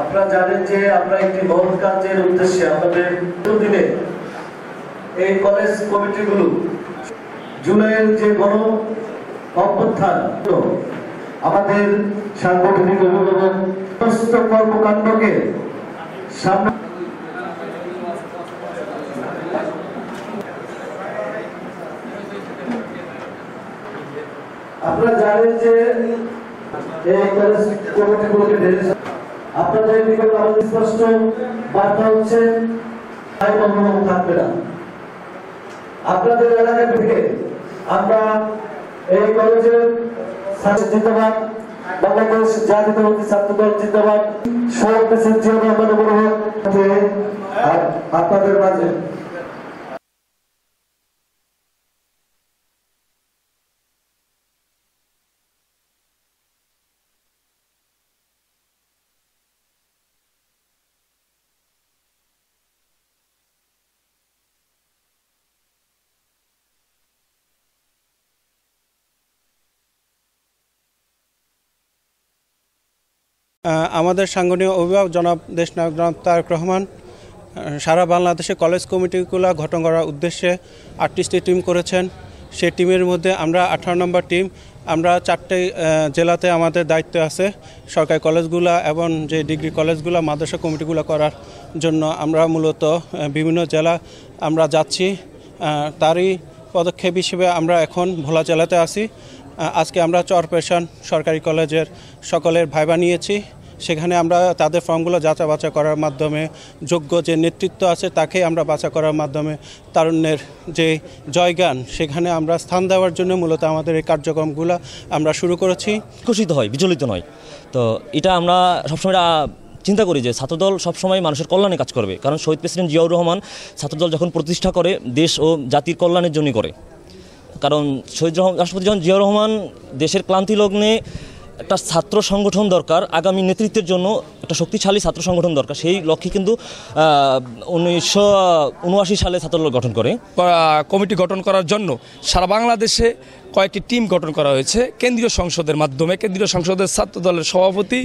আপনারা জানেন যে আমরা একটি মহৎ কাজের উদ্দেশ্যে আমাদের দিনে এই কলেজ কমিটিগুলো জুলাইয়ের যে গণ অভ্যুত্থান আমাদের সাংগঠনিক অভিভাবক সমস্ত কর্মকাণ্ডকে সামনে আপনারা জানেন যে এই কলেজ কমিটিগুলোকে আপনাদের নিকট আমাদের স্পষ্ট বার্তা হচ্ছে থাকবে না। আপনাদের এলাকা থেকে আমরা এই কলেজের জিন্দাবাদ, বাংলাদেশ জাতীয়তাবাদী ছাত্রদল জিন্দাবাদ, আপনাদের মাঝে আমাদের সাংগঠনিক অভিভাবক জনাব দেশনায়ক জনাব তারেক রহমান সারা বাংলাদেশে কলেজ কমিটিগুলো গঠন করার উদ্দেশ্যে 8টি টিম করেছেন। সেই টিমের মধ্যে আমরা 18 নম্বর টিম। আমরা 4টে জেলাতে আমাদের দায়িত্ব আছে, সরকারি কলেজগুলো এবং যে ডিগ্রি কলেজগুলো মাদ্রাসা কমিটিগুলো করার জন্য আমরা মূলত বিভিন্ন জেলা আমরা যাচ্ছি। তারই পদক্ষেপ হিসেবে আমরা এখন ভোলা জেলাতে আছি। আজকে আমরা চরপেশন সরকারি কলেজের সকলের ভাইবা নিয়েছি। সেখানে আমরা তাদের ফর্মগুলো যাচাই বাছাই করার মাধ্যমে যোগ্য যে নেতৃত্ব আছে তাকে আমরা বাছাই করার মাধ্যমে তারুণ্যের যে জয়গান সেখানে আমরা স্থান দেওয়ার জন্য মূলত আমাদের এই কার্যক্রমগুলো আমরা শুরু করেছি। খুশিত হয়, বিচলিত নয়। তো এটা আমরা সবসময় চিন্তা করি যে ছাত্রদল সবসময় মানুষের কল্যাণে কাজ করবে, কারণ শহীদ প্রেসিডেন্ট জিয়াউর রহমান ছাত্রদল যখন প্রতিষ্ঠা করে দেশ ও জাতির কল্যাণের জন্য করে। কারণ রাষ্ট্রপতি জিয়াউর রহমান দেশের ক্লান্তি লগ্নে একটা ছাত্র সংগঠন দরকার, আগামী নেতৃত্বের জন্য একটা শক্তিশালী ছাত্র সংগঠন দরকার। সেই লক্ষ্যে কিন্তু 1979 সালে ছাত্রদল গঠন করে। কমিটি গঠন করার জন্য সারা বাংলাদেশে কয়েকটি টিম গঠন করা হয়েছে কেন্দ্রীয় সংসদের মাধ্যমে, কেন্দ্রীয় সংসদের ছাত্রদলের সভাপতি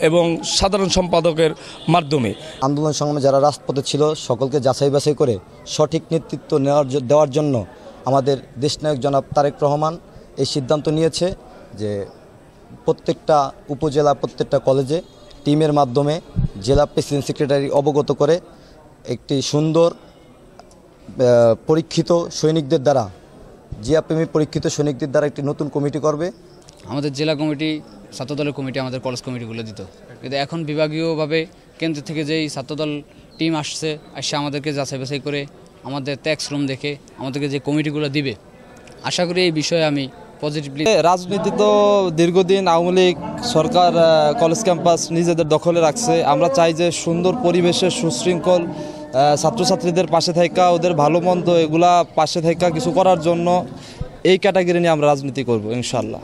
এবং সাধারণ সম্পাদকের মাধ্যমে। আন্দোলন সংগ্রামে যারা রাজপথে ছিল সকলকে যাচাই বাছাই করে সঠিক নেতৃত্ব দেওয়ার জন্য আমাদের দেশনায়ক জনাব তারেক রহমান এই সিদ্ধান্ত নিয়েছে যে প্রত্যেকটা উপজেলা, প্রত্যেকটা কলেজে টিমের মাধ্যমে জেলা প্রেসিডেন্ট সেক্রেটারি অবগত করে একটি সুন্দর পরীক্ষিত সৈনিকদের দ্বারা, জিয়াপ্রেমী পরীক্ষিত সৈনিকদের দ্বারা একটি নতুন কমিটি করবে। আমাদের জেলা কমিটি, ছাত্রদলের কমিটি আমাদের কলেজ কমিটিগুলো দিত, কিন্তু এখন বিভাগীয়ভাবে কেন্দ্র থেকে যেই ছাত্রদল টিম আসছে আমাদেরকে যাচাই বাছাই করে আমাদের ট্যাক্স রুম দেখে আমাদেরকে যে কমিটিগুলো দিবে, আশা করি এই বিষয়ে আমি পজিটিভলি। রাজনীতি তো দীর্ঘদিন আওয়ামী লীগ সরকার কলেজ ক্যাম্পাস নিজেদের দখলে রাখছে। আমরা চাই যে সুন্দর পরিবেশে সুশৃঙ্খল ছাত্রছাত্রীদের পাশে থাকা, ওদের ভালো মন্দ এগুলা পাশে থাকা কিছু করার জন্য এই ক্যাটাগরি নিয়ে আমরা রাজনীতি করব ইনশাআল্লাহ।